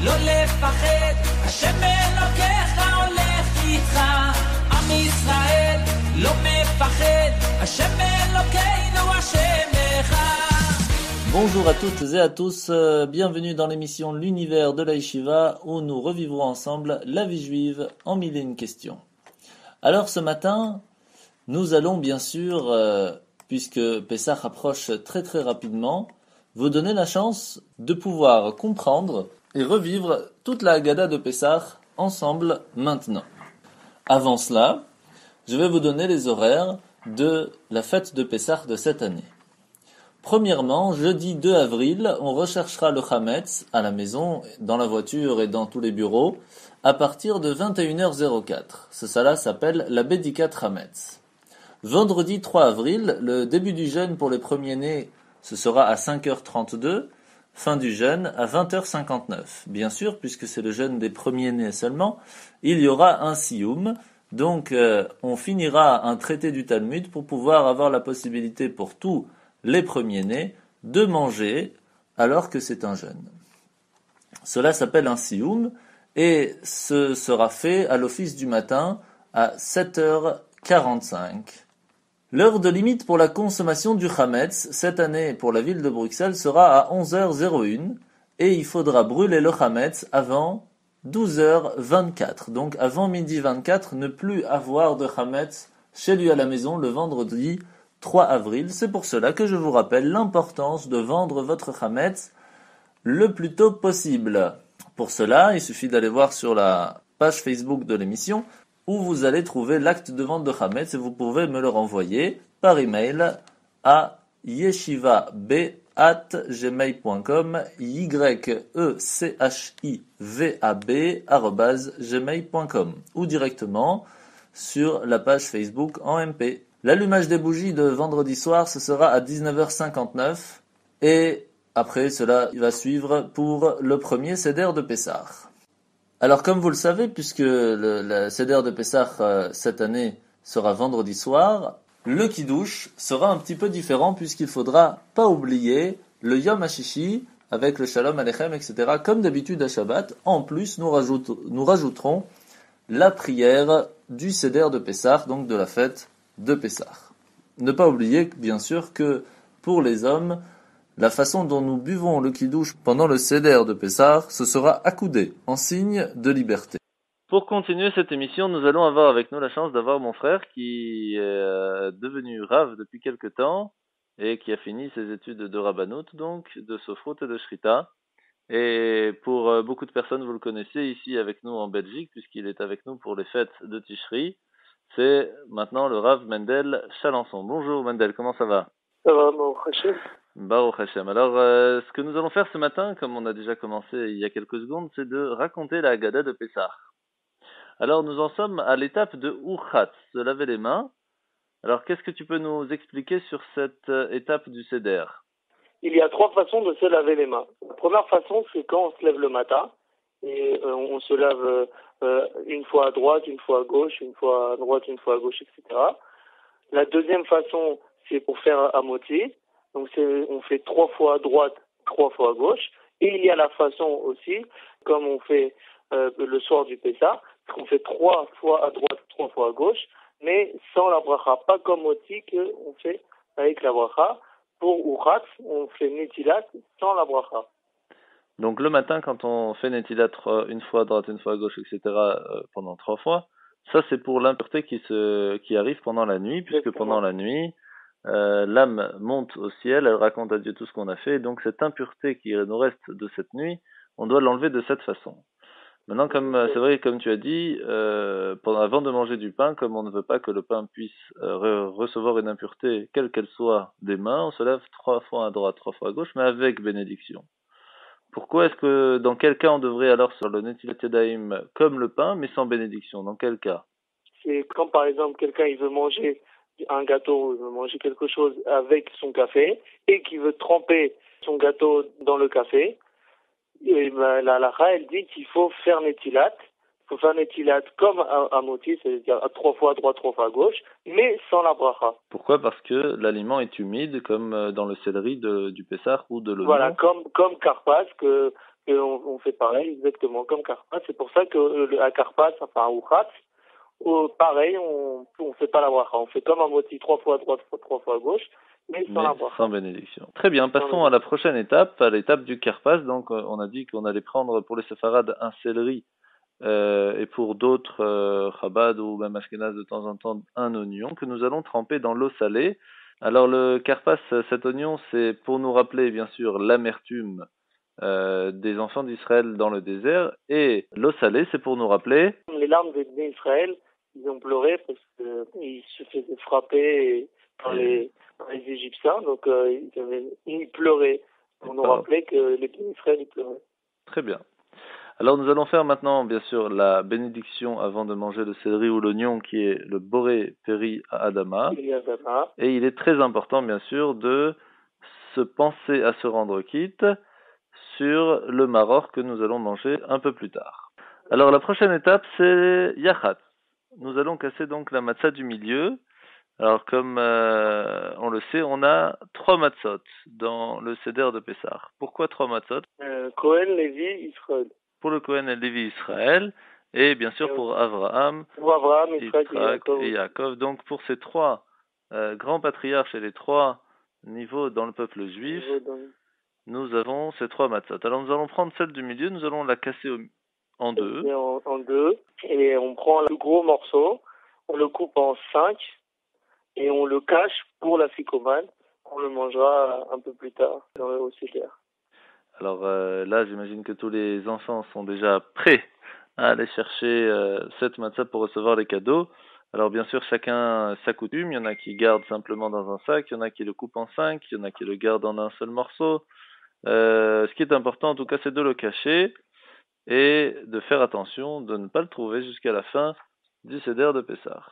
לא לפחד, השם אלוקיך הולך איתך. עם ישראל לא מפחד, השם אלוקינו השם אחד. Bonjour à toutes et à tous, bienvenue dans l'émission L'univers de la Yeshiva où nous revivrons ensemble la vie juive en 1001 questions. Alors ce matin, nous allons bien sûr, puisque Pessah approche très très rapidement, vous donner la chance de pouvoir comprendre et revivre toute la Haggadah de Pessah ensemble maintenant. Avant cela, je vais vous donner les horaires de la fête de Pessah de cette année. Premièrement, jeudi 2 avril, on recherchera le Hametz à la maison, dans la voiture et dans tous les bureaux, à partir de 21h04. Cela s'appelle la Bédikat Hametz. Vendredi 3 avril, le début du jeûne pour les premiers-nés, ce sera à 5h32, fin du jeûne à 20h59. Bien sûr, puisque c'est le jeûne des premiers-nés seulement, il y aura un Sioum. Donc, on finira un traité du Talmud pour pouvoir avoir la possibilité pour tous les premiers-nés de manger alors que c'est un jeûne. Cela s'appelle un Sioum et ce sera fait à l'office du matin à 7h45. L'heure de limite pour la consommation du Hametz cette année pour la ville de Bruxelles sera à 11h01 et il faudra brûler le Hametz avant 12h24. Donc avant midi 24, ne plus avoir de Hametz chez lui à la maison le vendredi 3 avril. C'est pour cela que je vous rappelle l'importance de vendre votre Hametz le plus tôt possible. Pour cela, il suffit d'aller voir sur la page Facebook de l'émission où vous allez trouver l'acte de vente de Hametz et vous pouvez me le renvoyer par email à yeshivab@gmail.com yechivab@gmail.com ou directement sur la page Facebook en MP. L'allumage des bougies de vendredi soir, ce sera à 19h59 et après cela va suivre pour le premier Seder de Pessah. Alors comme vous le savez, puisque le Seder de Pessah cette année sera vendredi soir, le Kiddush sera un petit peu différent puisqu'il faudra pas oublier le Yom HaShishi avec le Shalom Aleichem, etc. Comme d'habitude à Shabbat. En plus, nous rajouterons la prière du Seder de Pessah, donc de la fête de Pessah. Ne pas oublier, bien sûr, que pour les hommes, la façon dont nous buvons le Kiddush pendant le Seder de Pessah, ce sera accoudé, en signe de liberté. Pour continuer cette émission, nous allons avoir avec nous la chance d'avoir mon frère qui est devenu Rav depuis quelque temps et qui a fini ses études de Rabbanout, donc de Sofrut et de Shrita. Et pour beaucoup de personnes, vous le connaissez ici avec nous en Belgique, puisqu'il est avec nous pour les fêtes de Tishri. C'est maintenant le Rav Mendel Chalençon. Bonjour Mendel, comment ça va? Ça va, Baruch Hashem. Baruch Hashem. Alors, ce que nous allons faire ce matin, comme on a déjà commencé il y a quelques secondes, c'est de raconter la Haggadah de Pessah. Alors, nous en sommes à l'étape de Urchatz, se laver les mains. Alors, qu'est-ce que tu peux nous expliquer sur cette étape du Seder? Il y a 3 façons de se laver les mains. La première façon, c'est quand on se lève le matin et on se lave une fois à droite, une fois à gauche, une fois à droite, une fois à gauche, etc. La deuxième façon, c'est pour faire à moitié. Donc, on fait 3 fois à droite, 3 fois à gauche. Et il y a la façon aussi, comme on fait le soir du Pessah, qu'on fait 3 fois à droite, 3 fois à gauche, mais sans la bracha. Pas comme moti qu'on fait avec la bracha. Pour Urchatz, on fait Netilat sans la bracha. Donc le matin, quand on fait Netilat une fois à droite, une fois à gauche, etc., pendant 3 fois, ça c'est pour l'impureté qui arrive pendant la nuit, puisque Exactement. pendant la nuit, l'âme monte au ciel, elle raconte à Dieu tout ce qu'on a fait, donc cette impureté qui nous reste de cette nuit, on doit l'enlever de cette façon. Maintenant, c'est vrai, comme tu as dit, avant de manger du pain, comme on ne veut pas que le pain puisse recevoir une impureté, quelle qu'elle soit, des mains, on se lève 3 fois à droite, 3 fois à gauche, mais avec bénédiction. Pourquoi est-ce que, dans quel cas on devrait alors sur le Netilat Yadayim comme le pain, mais sans bénédiction? Dans quel cas? C'est quand par exemple quelqu'un il veut manger un gâteau, il veut manger quelque chose avec son café et qui veut tremper son gâteau dans le café. Et ben, la halakha, elle dit qu'il faut faire Netilat. Il faut faire Netilat comme à moitié, c'est-à-dire 3 fois à droite, 3 fois à gauche, mais sans la bracha. Pourquoi? Parce que l'aliment est humide, comme dans le céleri du Pessah ou de l'oignon. Voilà, comme Karpas, que et on fait pareil exactement comme Karpas. C'est pour ça que à Karpas, enfin au Khatz, pareil, on fait pas la bracha. On fait comme un moti 3 fois à droite, 3 fois à gauche, mais sans la bracha. Sans bénédiction. Très bien, passons à la prochaine étape, à l'étape du Karpas. Donc on a dit qu'on allait prendre pour les séfarades un céleri et pour d'autres Chabad ou même Ashkenaz de temps en temps un oignon que nous allons tremper dans l'eau salée. Alors le Karpas, cet oignon, c'est pour nous rappeler bien sûr l'amertume des enfants d'Israël dans le désert, et l'eau salée, c'est pour nous rappeler les larmes des Bnei Israël. Ils ont pleuré parce qu'ils se faisaient frapper par les Égyptiens, donc ils pleuraient pour nous rappeler que les Bnei Israël ils pleuraient. Très bien. Alors nous allons faire maintenant bien sûr la bénédiction avant de manger le céleri ou l'oignon, qui est le Boré Peri à Adama. Et il est très important bien sûr de se penser à se rendre quitte sur le maror que nous allons manger un peu plus tard. Alors la prochaine étape, c'est Yachat. Nous allons casser donc la matzah du milieu. Alors comme on le sait, on a 3 matzot dans le Seder de Pessah. Pourquoi 3 matzot? Cohen, Lévi, Israël. Pour le Cohen et Lévi, Israël, et bien sûr pour Abraham, Yitzhak et Yaakov. Donc pour ces 3 grands patriarches et les 3 niveaux dans le peuple juif, nous avons ces 3 matzot. Alors nous allons prendre celle du milieu, nous allons la casser en 2. En 2, et on prend le gros morceau, on le coupe en 5, et on le cache pour la ficomane. On le mangera un peu plus tard au Seder. Alors là, j'imagine que tous les enfants sont déjà prêts à aller chercher cette matzah pour recevoir les cadeaux. Alors bien sûr, chacun sa coutume. Il y en a qui gardent simplement dans un sac, il y en a qui le coupent en 5, il y en a qui le gardent en un seul morceau. Ce qui est important en tout cas, c'est de le cacher et de faire attention de ne pas le trouver jusqu'à la fin du Seder de Pessah.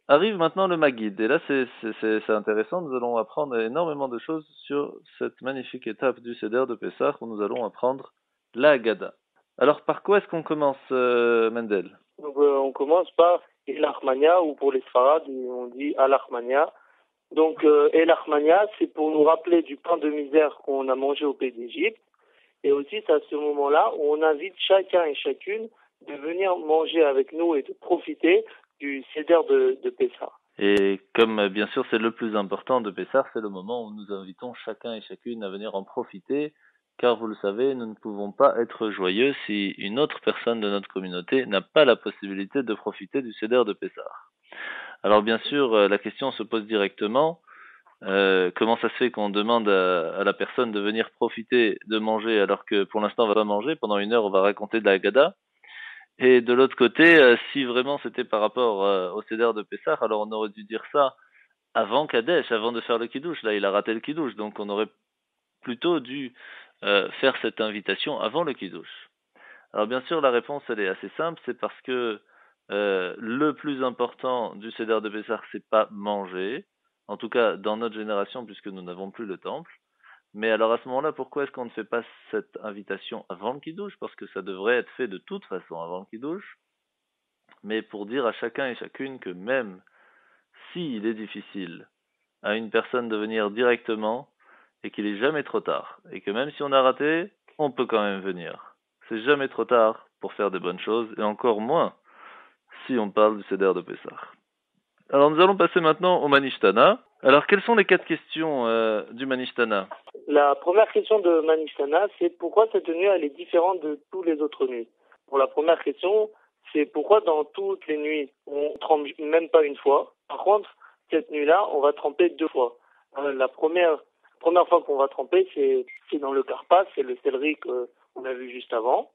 arrive maintenant le Maguid. Et là, c'est intéressant. Nous allons apprendre énormément de choses sur cette magnifique étape du Seder de Pessah où nous allons apprendre la Haggadah. Alors, par quoi est-ce qu'on commence, Mendel? Donc, on commence par El Achmania, ou pour les Sfarades, on dit Al Achmania. Donc, El Achmania, c'est pour nous rappeler du pain de misère qu'on a mangé au pays d'Égypte. Et aussi, c'est à ce moment-là où on invite chacun et chacune de venir manger avec nous et de profiter du Seder de Pessah. Et comme bien sûr c'est le plus important de Pessah, c'est le moment où nous invitons chacun et chacune à venir en profiter, car vous le savez, nous ne pouvons pas être joyeux si une autre personne de notre communauté n'a pas la possibilité de profiter du Seder de Pessah. Alors bien sûr, la question se pose directement, comment ça se fait qu'on demande à la personne de venir profiter de manger alors que pour l'instant on va pas manger, pendant 1 heure on va raconter de la Haggadah. Et de l'autre côté, si vraiment c'était par rapport au Seder de Pessah, alors on aurait dû dire ça avant Kadesh, avant de faire le Kiddush. Là, il a raté le Kiddush, donc on aurait plutôt dû faire cette invitation avant le Kiddush. Alors bien sûr, la réponse, elle est assez simple, c'est parce que le plus important du Seder de Pessah, c'est pas manger, en tout cas dans notre génération, puisque nous n'avons plus le temple. Mais alors à ce moment-là, pourquoi est-ce qu'on ne fait pas cette invitation avant le Kiddush? Parce que ça devrait être fait de toute façon avant le Kiddush. Mais pour dire à chacun et chacune que même s'il est difficile à une personne de venir directement et qu'il est jamais trop tard, et que même si on a raté, on peut quand même venir. C'est jamais trop tard pour faire de bonnes choses, et encore moins si on parle du Seder de Pessah. Alors nous allons passer maintenant au Manishtana. Alors quelles sont les 4 questions du Manishtana? La première question de Manishtana, c'est pourquoi cette nuit elle est différente de toutes les autres nuits. Pour la première question, c'est pourquoi dans toutes les nuits on trempe même pas une fois. Par contre, cette nuit-là, on va tremper 2 fois. La première fois qu'on va tremper, c'est dans le karpas, c'est le céleri qu'on a vu juste avant.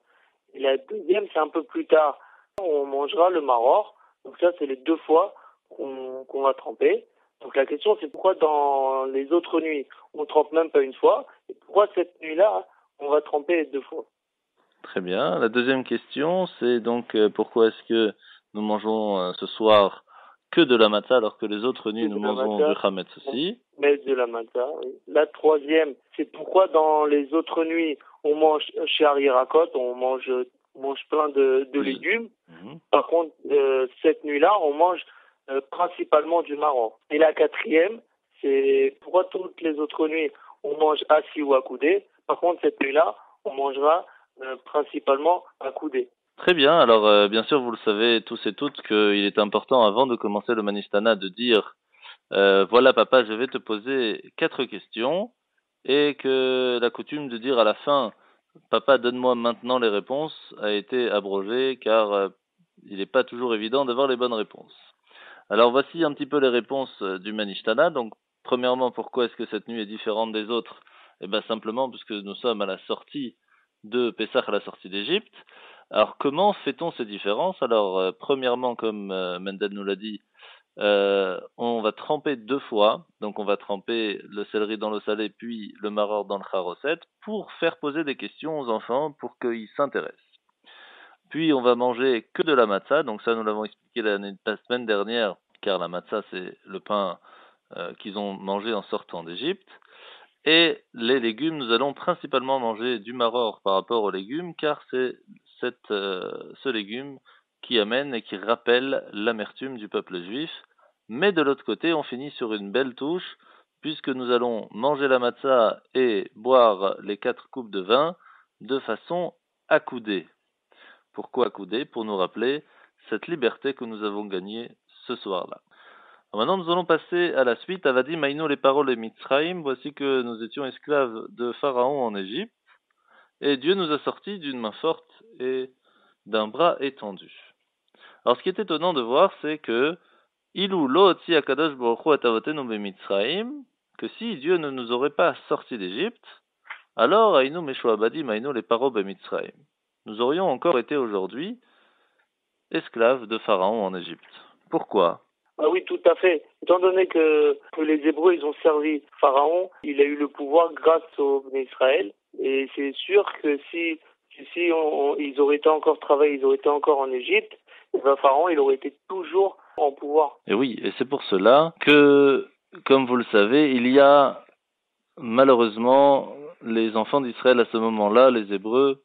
Et la deuxième, c'est un peu plus tard. On mangera le maror. Donc ça, c'est les 2 fois qu'on va tremper. Donc la question, c'est pourquoi dans les autres nuits, on trempe même pas une fois, et pourquoi cette nuit-là, on va tremper 2 fois. Très bien. La deuxième question, c'est donc pourquoi est-ce que nous mangeons ce soir que de la matzah alors que les autres nuits nous mangeons de chametz aussi? Mais de la matzah, oui. La troisième, c'est pourquoi dans les autres nuits, on mange chez Arirakot, on mange plein de légumes. Par contre, cette nuit-là, on mange principalement du marron. Et la quatrième, c'est pourquoi toutes les autres nuits, on mange assis ou accoudé. Par contre, cette nuit-là, on mangera principalement accoudé. Très bien. Alors, bien sûr, vous le savez tous et toutes qu'il est important, avant de commencer le Manishtana, de dire voilà, papa, je vais te poser 4 questions, et que la coutume de dire à la fin papa, donne-moi maintenant les réponses a été abrogée, car il n'est pas toujours évident d'avoir les bonnes réponses. Alors voici un petit peu les réponses du Manishtana. Donc, premièrement, pourquoi est-ce que cette nuit est différente des autres? Eh bien, simplement puisque nous sommes à la sortie de Pessah, à la sortie d'Égypte. Alors, comment fait-on ces différences? Alors, premièrement, comme Mendel nous l'a dit, on va tremper 2 fois. Donc, on va tremper le céleri dans l'eau salée, puis le maror dans le charoset, pour faire poser des questions aux enfants, pour qu'ils s'intéressent. Puis on va manger que de la matzah, donc ça nous l'avons expliqué la semaine dernière, car la matzah c'est le pain qu'ils ont mangé en sortant d'Égypte. Et les légumes, nous allons principalement manger du maror par rapport aux légumes, car c'est ce légume qui amène et qui rappelle l'amertume du peuple juif. Mais de l'autre côté, on finit sur une belle touche, puisque nous allons manger la matzah et boire les 4 coupes de vin de façon accoudée. Pourquoi accoudé? Pour nous rappeler cette liberté que nous avons gagnée ce soir-là. Maintenant, nous allons passer à la suite. Avadi Maïno les paroles et Mitzraïm. Voici que nous étions esclaves de Pharaon en Égypte. Et Dieu nous a sortis d'une main forte et d'un bras étendu. Alors, ce qui est étonnant de voir, c'est que Ilou lo otzi akadosh baruch hu atavotenu bemitzraïm, que si Dieu ne nous aurait pas sortis d'Égypte, alors Aïnou Meshuabadi Maïno les paroles bemitzraïm. Nous aurions encore été aujourd'hui esclaves de Pharaon en Égypte. Pourquoi? Ah oui, tout à fait. Étant donné que les Hébreux, ils ont servi Pharaon, il a eu le pouvoir grâce au Israël. Et c'est sûr que si ils auraient été encore travaillés, ils auraient été encore en Égypte, Pharaon, il aurait été toujours en pouvoir. Et oui, et c'est pour cela que, comme vous le savez, il y a malheureusement les enfants d'Israël à ce moment-là, les Hébreux,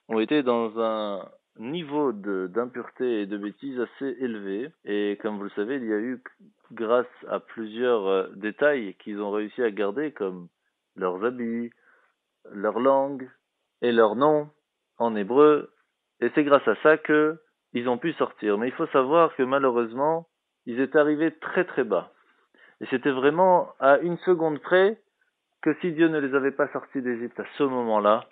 ont été dans un niveau d'impureté et de bêtise assez élevé. Et comme vous le savez, il y a eu, grâce à plusieurs détails qu'ils ont réussi à garder, comme leurs habits, leur langue et leur nom en hébreu. Et c'est grâce à ça que ils ont pu sortir. Mais il faut savoir que malheureusement, ils étaient arrivés très très bas. Et c'était vraiment à une seconde près que si Dieu ne les avait pas sortis d'Égypte à ce moment-là,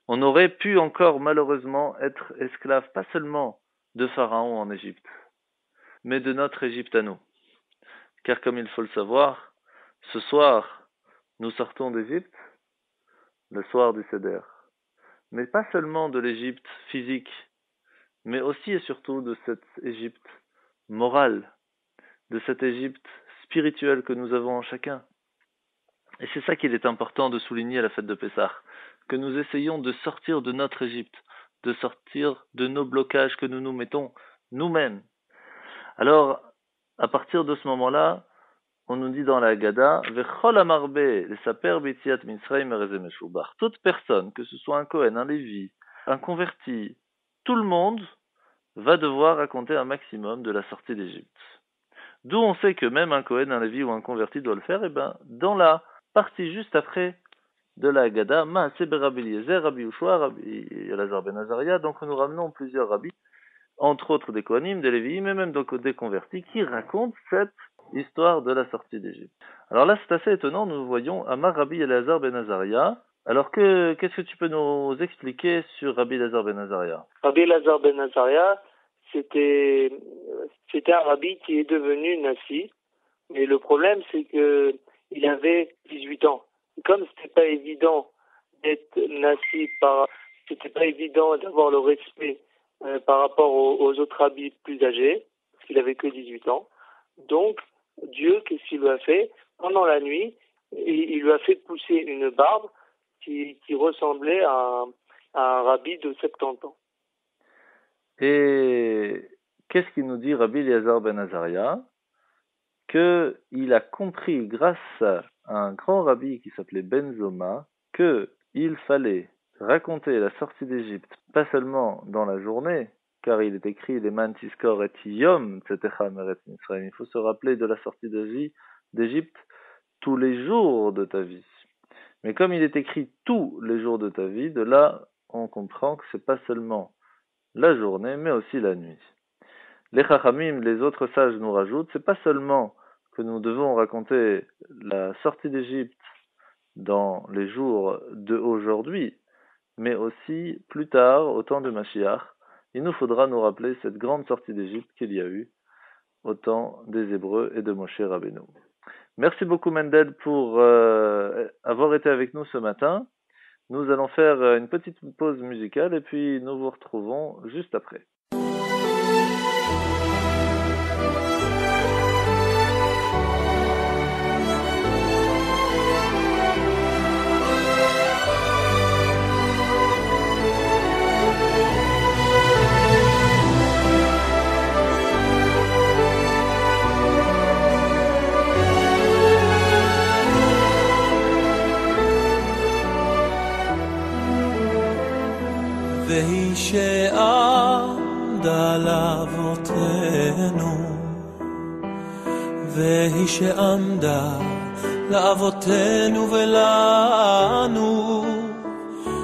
on aurait pu encore malheureusement être esclaves, pas seulement de Pharaon en Égypte, mais de notre Égypte à nous. Car comme il faut le savoir, ce soir, nous sortons d'Égypte, le soir du Seder. Mais pas seulement de l'Égypte physique, mais aussi et surtout de cette Égypte morale, de cette Égypte spirituelle que nous avons en chacun. Et c'est ça qu'il est important de souligner à la fête de Pessah, que nous essayons de sortir de notre Égypte, de sortir de nos blocages que nous nous mettons nous-mêmes. Alors, à partir de ce moment-là, on nous dit dans la Haggadah, Vechol amarbe, les saper b'yetziat Mitzrayim erezeh meshubach. Toute personne, que ce soit un Kohen, un Lévi, un converti, tout le monde va devoir raconter un maximum de la sortie d'Égypte. D'où on sait que même un Kohen, un Lévi ou un converti doit le faire, et ben, dans la partie juste après de la Haggadah, Maaseh beRabbi Eliezer, Rabbi Yehoshua, Rabbi Elazar ben Azaria, donc nous ramenons plusieurs rabbis, entre autres des Kohanim, des Lévi'im, mais même donc des convertis, qui racontent cette histoire de la sortie d'Égypte. Alors là, c'est assez étonnant, nous voyons Amar Rabbi Elazar ben Azaria. Alors qu'est-ce que tu peux nous expliquer sur Rabbi Elazar ben Azaria? Rabbi Elazar ben Azaria, c'était un rabbi qui est devenu Nassi, mais le problème c'est que il avait 18 ans. Et comme c'était pas évident d'être Nassi, c'était pas évident d'avoir le respect par rapport aux autres rabbis plus âgés, parce qu'il avait que 18 ans. Donc Dieu, qu'est-ce qu'il lui a fait? Pendant la nuit, il lui a fait pousser une barbe qui ressemblait à un rabbi de 70 ans. Et qu'est-ce qu'il nous dit Rabbi Elazar ben Azaria? Qu'il a compris grâce à un grand rabbi qui s'appelait Ben Zoma qu'il fallait raconter la sortie d'Égypte, pas seulement dans la journée, car il est écrit Leman tiskor et yom tzetecha meretz Mitzrayim. Il faut se rappeler de la sortie d'Égypte tous les jours de ta vie. Mais comme il est écrit tous les jours de ta vie, de là on comprend que c'est pas seulement la journée, mais aussi la nuit. Les Chachamim, les autres sages nous rajoutent, c'est pas seulement que nous devons raconter la sortie d'Égypte dans les jours d'aujourd'hui, mais aussi plus tard, au temps de Mashiach, il nous faudra nous rappeler cette grande sortie d'Égypte qu'il y a eu au temps des Hébreux et de Moshe Rabbeinu. Merci beaucoup Mendel pour avoir été avec nous ce matin. Nous allons faire une petite pause musicale et puis nous vous retrouvons juste après. והיא שעמדה לאבותינו, והיא שעמדה לאבותינו ולנו,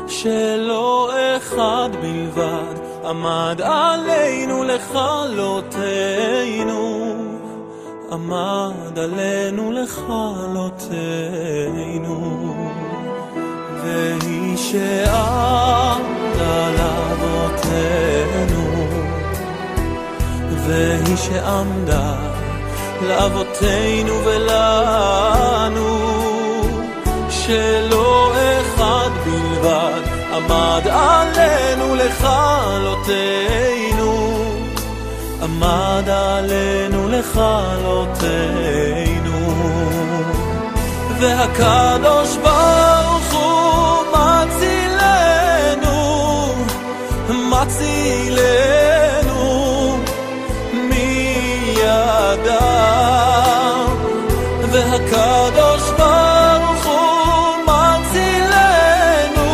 שלא אחד בלבד עמד עלינו לכלותנו, עמד עלינו לכלותנו. והיא שעמדה לאבותינו, והיא שעמדה לאבותינו ולנו, שלא אחד בלבד עמד עלינו לכלותנו, עמד עלינו לכלותנו. והקדוש ברוך הוא מצילנו מיד והקדוש ברוך הוא מצילנו,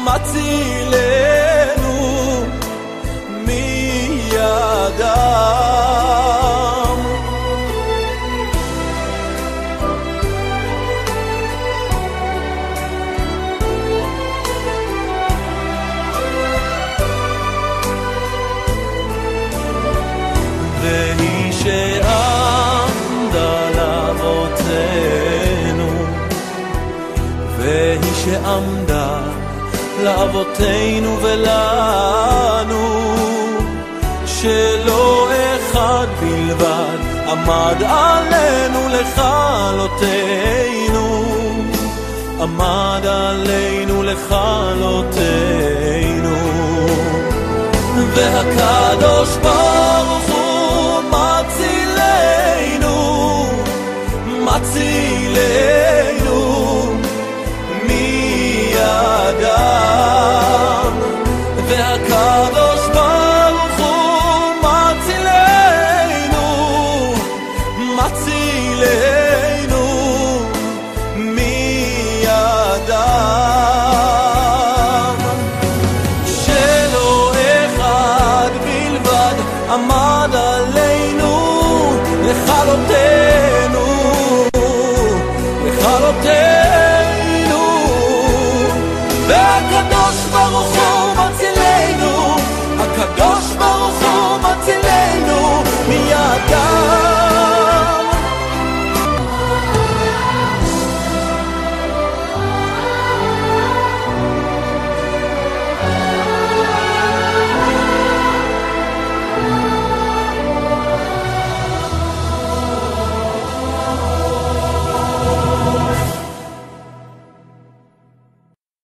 מצילנו מידם. והיא שעמדה לאבותינו, והיא שעמדה לאבותינו ולנו, שלא אחד בלבד עמד עלינו לכלותנו, עמד עלינו לכלותנו. והקדוש ברוך הוא מצילנו, מצילנו מידם. והקדוש ברוך הוא מצילנו, מצילנו מידם. שלא אחד בלבד עמד עלינו לכלותנו, לכלותנו. והקדוש ברוך הוא מצילנו, הקדוש ברוך הוא מצילנו מידם.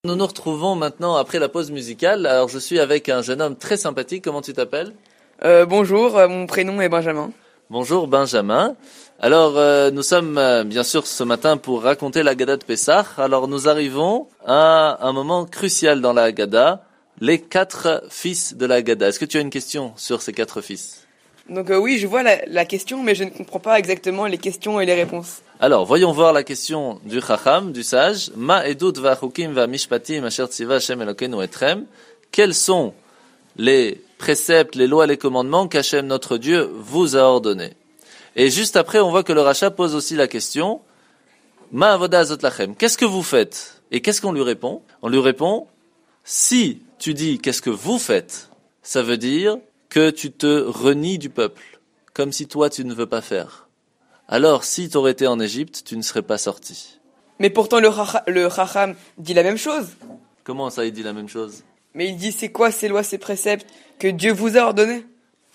Nous nous retrouvons maintenant après la pause musicale. Alors je suis avec un jeune homme très sympathique. Comment tu t'appelles ? Bonjour, mon prénom est Benjamin. Bonjour Benjamin. Alors nous sommes bien sûr ce matin pour raconter la Haggadah de Pessah. Alors nous arrivons à un moment crucial dans la Haggadah, les 4 fils de la Haggadah. Est-ce que tu as une question sur ces 4 fils ? Donc oui, je vois la question, mais je ne comprends pas exactement les questions et les réponses. Alors, voyons voir la question du Chacham, du sage. Ma edut va'chukim va'mishpatim asher tziva Hashem Elokeinu etrem. Quels sont les préceptes, les lois, les commandements qu'Hashem, notre Dieu, vous a ordonnés? Et juste après, on voit que le Racha pose aussi la question, Ma avoda azot lachem. Qu'est-ce que vous faites? Et qu'est-ce qu'on lui répond? On lui répond, si tu dis qu'est-ce que vous faites, ça veut dire que tu te renies du peuple, comme si toi tu ne veux pas faire. Alors, si tu aurais été en Égypte, tu ne serais pas sorti. Mais pourtant le Chacham dit la même chose. Comment ça, il dit la même chose? Mais il dit c'est quoi ces lois, ces préceptes que Dieu vous a ordonnés?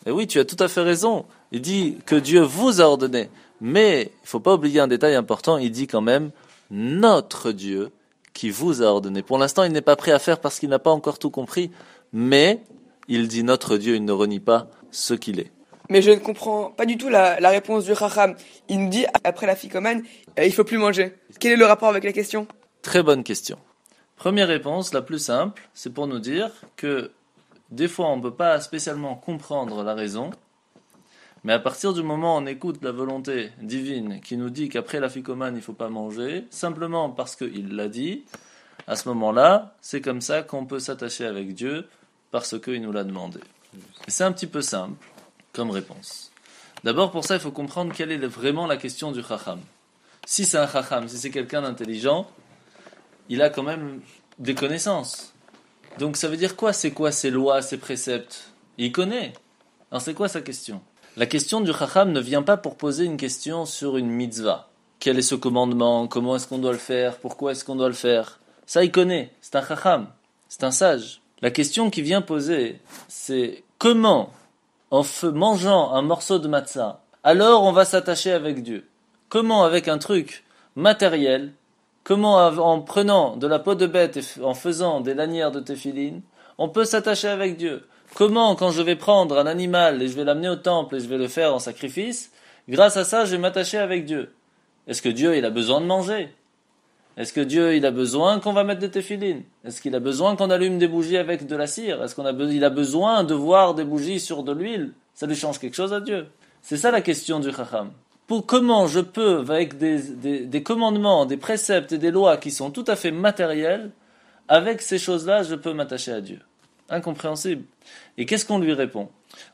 Eh oui, tu as tout à fait raison. Il dit que Dieu vous a ordonné. Mais, il faut pas oublier un détail important, il dit quand même notre Dieu qui vous a ordonné. Pour l'instant, il n'est pas prêt à faire parce qu'il n'a pas encore tout compris, mais il dit notre Dieu, il ne renie pas ce qu'il est. Mais je ne comprends pas du tout la réponse du Chacham. Il nous dit, après la ficomane, il faut plus manger. Quel est le rapport avec la question? Très bonne question. Première réponse, la plus simple, c'est pour nous dire que des fois on ne peut pas spécialement comprendre la raison, mais à partir du moment où on écoute la volonté divine qui nous dit qu'après la ficomane il ne faut pas manger, simplement parce qu'il l'a dit, à ce moment-là, c'est comme ça qu'on peut s'attacher avec Dieu parce qu'il nous l'a demandé. Et c'est un petit peu simple comme réponse. D'abord, pour ça, il faut comprendre quelle est vraiment la question du Chacham. Si c'est un Chacham, si c'est quelqu'un d'intelligent, il a quand même des connaissances. Donc ça veut dire quoi? C'est quoi ces lois, ces préceptes? Il connaît. Alors c'est quoi sa question? La question du Chacham ne vient pas pour poser une question sur une mitzvah. Quel est ce commandement? Comment est-ce qu'on doit le faire? Pourquoi est-ce qu'on doit le faire? Ça, il connaît. C'est un Chacham. C'est un sage. La question qui vient poser, c'est comment, en mangeant un morceau de matzah, alors on va s'attacher avec Dieu? Comment, avec un truc matériel, comment, en prenant de la peau de bête et en faisant des lanières de téphilines, on peut s'attacher avec Dieu? Comment, quand je vais prendre un animal et je vais l'amener au temple et je vais le faire en sacrifice, grâce à ça, je vais m'attacher avec Dieu? Est-ce que Dieu, il a besoin de manger? Est-ce que Dieu, il a besoin qu'on va mettre des téphilines? Est-ce qu'il a besoin qu'on allume des bougies avec de la cire? Est-ce qu'il a besoin de voir des bougies sur de l'huile? Ça lui change quelque chose à Dieu? C'est ça la question du Chacham. comment je peux, avec des commandements, des préceptes et des lois qui sont tout à fait matériels, avec ces choses-là, je peux m'attacher à Dieu. Incompréhensible. Et qu'est-ce qu'on lui répond?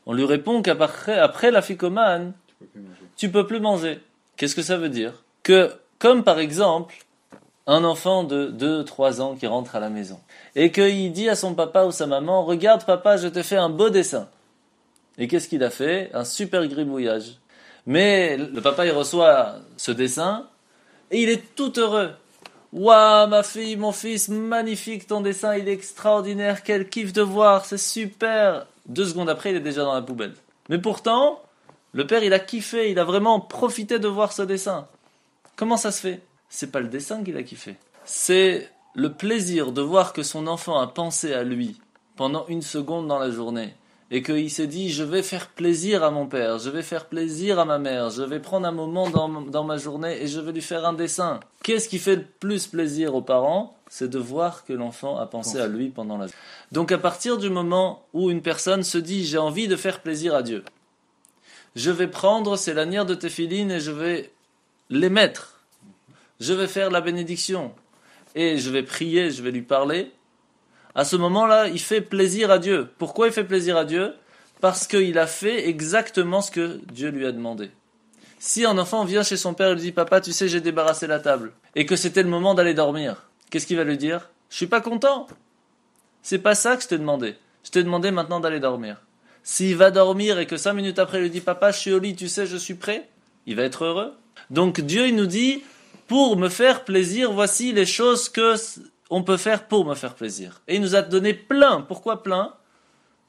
On lui répond qu'après la ficomane, tu peux plus manger. Qu'est-ce que ça veut dire? Que, comme par exemple, un enfant de 2-3 ans qui rentre à la maison, et qu'il dit à son papa ou sa maman, regarde papa, je te fais un beau dessin. Et qu'est-ce qu'il a fait? Un super gribouillage. Mais le papa, il reçoit ce dessin, et il est tout heureux. Waouh, ma fille, mon fils, magnifique ton dessin, il est extraordinaire, quel kiff de voir, c'est super. 2 secondes après, il est déjà dans la poubelle. Mais pourtant, le père, il a kiffé, il a vraiment profité de voir ce dessin. Comment ça se fait? C'est pas le dessin qu'il a kiffé. C'est le plaisir de voir que son enfant a pensé à lui pendant 1 seconde dans la journée. Et qu'il s'est dit, je vais faire plaisir à mon père, je vais faire plaisir à ma mère, je vais prendre un moment dans ma journée et je vais lui faire un dessin. Qu'est-ce qui fait le plus plaisir aux parents? C'est de voir que l'enfant a pensé à lui pendant la journée. Donc à partir du moment où une personne se dit, j'ai envie de faire plaisir à Dieu, je vais prendre ces lanières de téphilines et je vais les mettre. Je vais faire la bénédiction et je vais prier, je vais lui parler. À ce moment-là, il fait plaisir à Dieu. Pourquoi il fait plaisir à Dieu? Parce qu'il a fait exactement ce que Dieu lui a demandé. Si un enfant vient chez son père et lui dit « Papa, tu sais, j'ai débarrassé la table » et que c'était le moment d'aller dormir, qu'est-ce qu'il va lui dire? « Je suis pas content. C'est pas ça que je t'ai demandé. Je t'ai demandé maintenant d'aller dormir. » S'il va dormir et que 5 minutes après il lui dit « Papa, je suis au lit, tu sais, je suis prêt », il va être heureux. Donc Dieu, il nous dit « Pour me faire plaisir, voici les choses que on peut faire pour me faire plaisir. » Et il nous a donné plein. Pourquoi plein?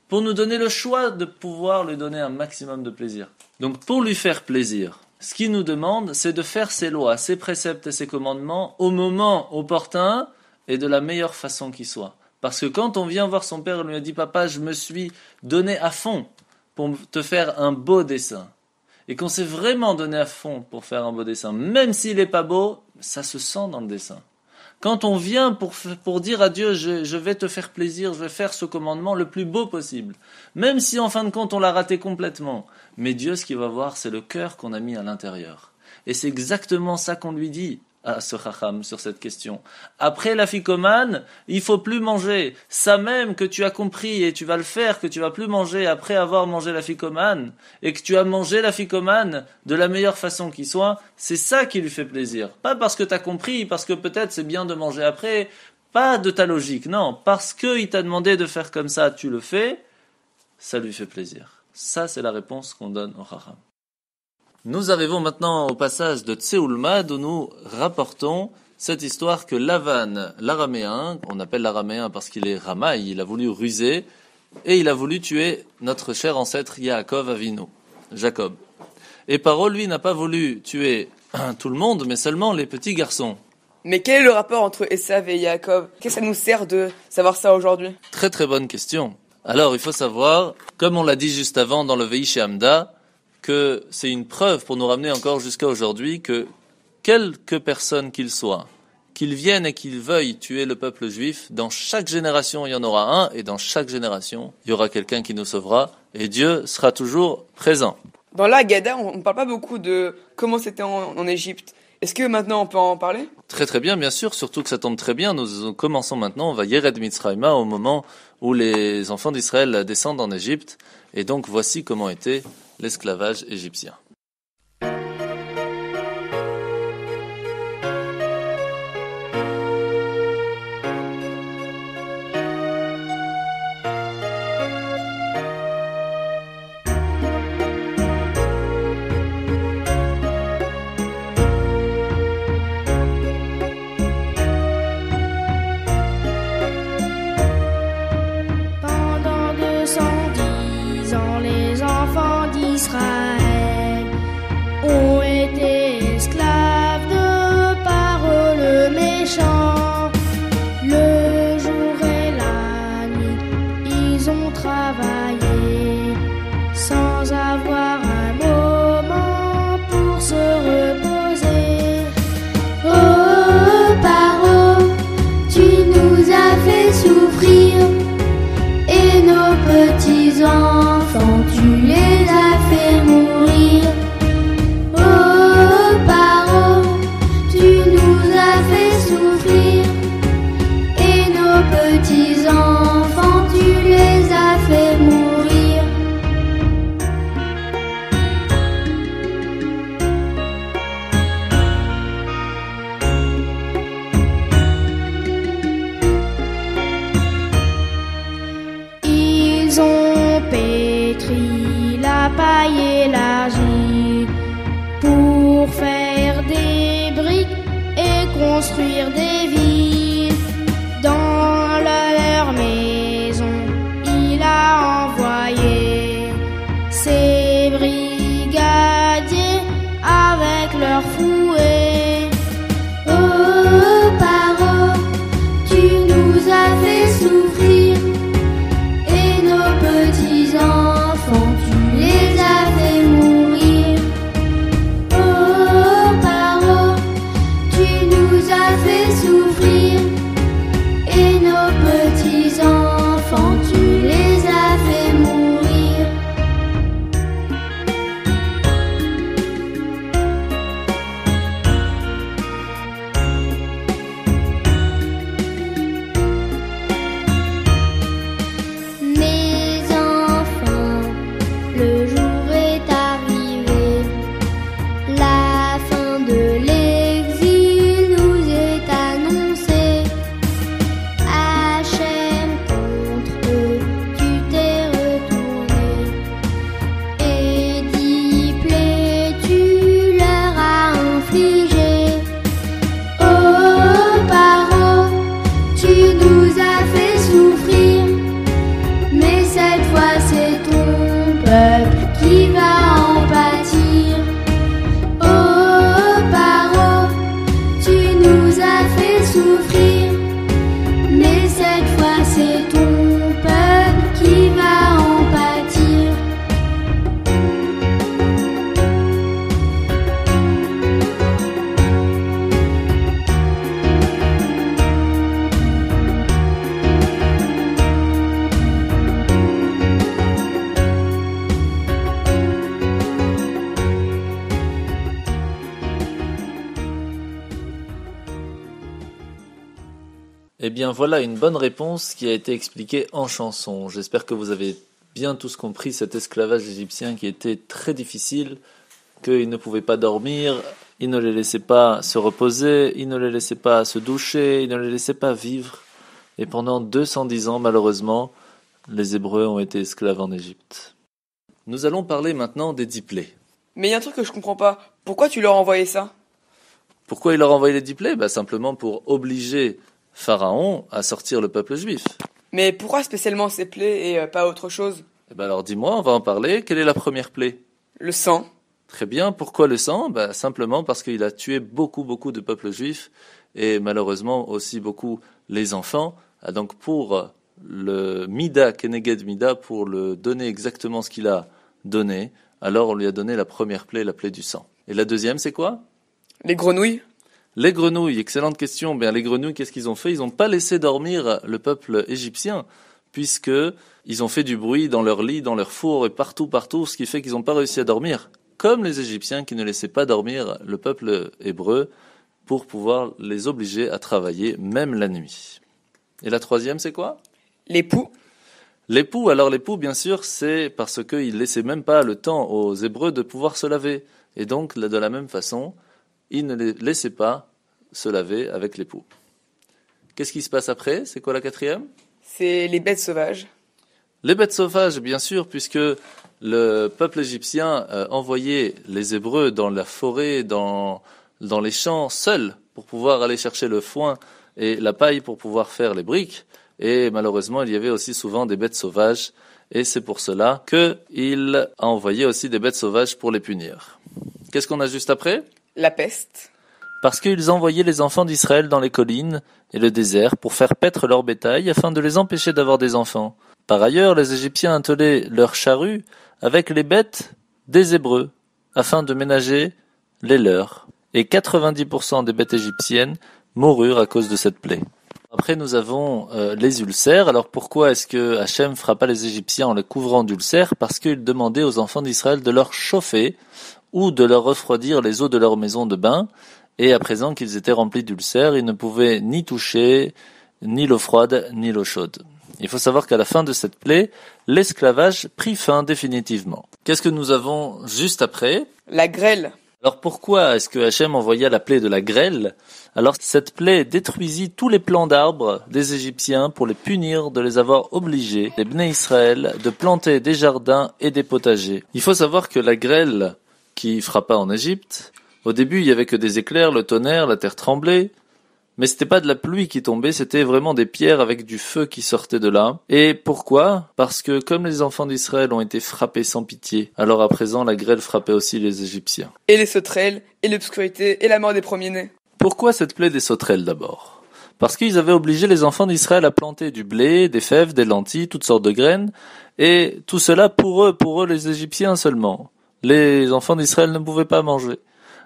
Pour nous donner le choix de pouvoir lui donner un maximum de plaisir. Donc pour lui faire plaisir, ce qu'il nous demande, c'est de faire ses lois, ses préceptes et ses commandements au moment opportun et de la meilleure façon qui soit. Parce que quand on vient voir son père et lui dit « Papa, je me suis donné à fond pour te faire un beau dessin. » Et qu'on s'est vraiment donné à fond pour faire un beau dessin, même s'il n'est pas beau, ça se sent dans le dessin. Quand on vient pour dire à Dieu, je vais te faire plaisir, je vais faire ce commandement le plus beau possible, même si en fin de compte on l'a raté complètement, mais Dieu, ce qu'il va voir, c'est le cœur qu'on a mis à l'intérieur. Et c'est exactement ça qu'on lui dit à ce chacham sur cette question. Après la ficomane, il faut plus manger. Ça même que tu as compris et tu vas le faire, que tu vas plus manger après avoir mangé la ficomane, et que tu as mangé la ficomane de la meilleure façon qui soit, c'est ça qui lui fait plaisir. Pas parce que tu as compris, parce que peut-être c'est bien de manger après, pas de ta logique, non. Parce qu'il t'a demandé de faire comme ça, tu le fais, ça lui fait plaisir. Ça, c'est la réponse qu'on donne au chacham. Nous arrivons maintenant au passage de Tseoulmad où nous rapportons cette histoire que Lavan, l'araméen, on appelle l'araméen parce qu'il est ramaï, il a voulu ruser et il a voulu tuer notre cher ancêtre Yaakov Avinu, Jacob. Et Paro, lui, n'a pas voulu tuer tout le monde, mais seulement les petits garçons. Mais quel est le rapport entre Esav et Yaakov? Qu'est-ce que ça nous sert de savoir ça aujourd'hui? Très très bonne question. Alors il faut savoir, comme on l'a dit juste avant dans le Veïché Hamda, que c'est une preuve pour nous ramener encore jusqu'à aujourd'hui que quelque personne qu'il soit, qu'il vienne et qu'il veuille tuer le peuple juif, dans chaque génération il y en aura un, et dans chaque génération il y aura quelqu'un qui nous sauvera, et Dieu sera toujours présent. Dans la Haggadah, on ne parle pas beaucoup de comment c'était en Égypte. Est-ce que maintenant on peut en parler? Très très bien, bien sûr, surtout que ça tombe très bien. Nous commençons maintenant, on va Yered Mitzrayma au moment où les enfants d'Israël descendent en Égypte, et donc voici comment était l'esclavage égyptien. Pendant 210 ans, les enfants d'Israël ont été esclaves de paroles méchantes. Le jour et la nuit, ils ont travaillé sans avoir un moment pour se reposer. Oh, Paro, tu nous as fait souffrir. Et nos petits enfants, tu les as fait mourir. Oh, paille et l'argile pour faire des briques et construire des villes. Dans leur maison, il a envoyé ses brigadiers avec leurs fouets. Oh, paro, tu nous as fait souffrir, et nos petits-enfants, tu les as fait mourir. Oh, paro, tu nous as fait souffrir, et nos petits-enfants, tu les as fait mourir. Mes enfants, le jour est arrivé, la fin de l'exil nous est annoncée. Hachem contre eux, tu t'es retourné, et 10 plaies tu leur as infligé. Oh, paro, tu nous as fait souffrir, mais cette fois c'est ton peuple qui va en pâtir. Oh, paro, tu nous as fait souffrir, mais cette fois c'est ton peuple qui va en pâtir. Eh bien voilà une bonne réponse qui a été expliquée en chanson. J'espère que vous avez bien tous compris cet esclavage égyptien qui était très difficile, qu'ils ne pouvaient pas dormir, ils ne les laissaient pas se reposer, ils ne les laissaient pas se doucher, ils ne les laissaient pas vivre. Et pendant 210 ans, malheureusement, les Hébreux ont été esclaves en Égypte. Nous allons parler maintenant des 10 plaies. Mais il y a un truc que je comprends pas. Pourquoi tu leur as envoyé ça? Pourquoi il leur a envoyé les 10 plaies? Simplement pour obliger Pharaon à sortir le peuple juif. Mais pourquoi spécialement ces plaies et pas autre chose? Alors dis-moi, on va en parler. Quelle est la première plaie? Le sang. Très bien. Pourquoi le sang? Simplement parce qu'il a tué beaucoup de peuples juifs et malheureusement aussi beaucoup les enfants. Donc pour le Mida, Keneged Mida, pour le donner exactement ce qu'il a donné, alors on lui a donné la première plaie, la plaie du sang. Et la deuxième, c'est quoi? Les grenouilles. Les grenouilles, excellente question. Les grenouilles, qu'est-ce qu'ils ont fait? Ils n'ont pas laissé dormir le peuple égyptien, puisque ils ont fait du bruit dans leur lit, dans leur four et partout, ce qui fait qu'ils n'ont pas réussi à dormir. Comme les Égyptiens qui ne laissaient pas dormir le peuple hébreu pour pouvoir les obliger à travailler même la nuit. Et la troisième, c'est quoi? L'époux. L'époux, alors l'époux, bien sûr, c'est parce qu'ils ne laissaient même pas le temps aux Hébreux de pouvoir se laver. Et donc, de la même façon, ils ne les laissaient pas se laver avec l'époux. Qu'est-ce qui se passe après? C'est quoi la quatrième? C'est les bêtes sauvages. Les bêtes sauvages, bien sûr, puisque le peuple égyptien envoyait les Hébreux dans la forêt, dans les champs, seuls, pour pouvoir aller chercher le foin et la paille pour pouvoir faire les briques. Et malheureusement, il y avait aussi souvent des bêtes sauvages. Et c'est pour cela qu'il a envoyé aussi des bêtes sauvages pour les punir. Qu'est-ce qu'on a juste après? La peste. Parce qu'ils envoyaient les enfants d'Israël dans les collines et le désert pour faire paître leur bétail afin de les empêcher d'avoir des enfants. Par ailleurs, les Égyptiens attelaient leurs charrues avec les bêtes des Hébreux afin de ménager les leurs. Et 90% des bêtes égyptiennes moururent à cause de cette plaie. Après, nous avons les ulcères. Alors pourquoi est-ce que Hachem frappa les Égyptiens en les couvrant d'ulcères? Parce qu'il demandait aux enfants d'Israël de leur chauffer ou de leur refroidir les eaux de leur maison de bain. Et à présent qu'ils étaient remplis d'ulcères, ils ne pouvaient ni toucher ni l'eau froide ni l'eau chaude. Il faut savoir qu'à la fin de cette plaie, l'esclavage prit fin définitivement. Qu'est-ce que nous avons juste après? La grêle. Alors pourquoi est-ce que Hachem envoya la plaie de la grêle? Alors cette plaie détruisit tous les plants d'arbres des Égyptiens pour les punir de les avoir obligés, les Bnei Israël, de planter des jardins et des potagers. Il faut savoir que la grêle qui frappa en Égypte, au début il y avait que des éclairs, le tonnerre, la terre tremblait, mais c'était pas de la pluie qui tombait, c'était vraiment des pierres avec du feu qui sortait de là. Et pourquoi? Parce que comme les enfants d'Israël ont été frappés sans pitié, alors à présent la grêle frappait aussi les Égyptiens. Et les sauterelles, et l'obscurité, et la mort des premiers-nés. Pourquoi cette plaie des sauterelles d'abord? Parce qu'ils avaient obligé les enfants d'Israël à planter du blé, des fèves, des lentilles, toutes sortes de graines, et tout cela pour eux les Égyptiens seulement. Les enfants d'Israël ne pouvaient pas manger.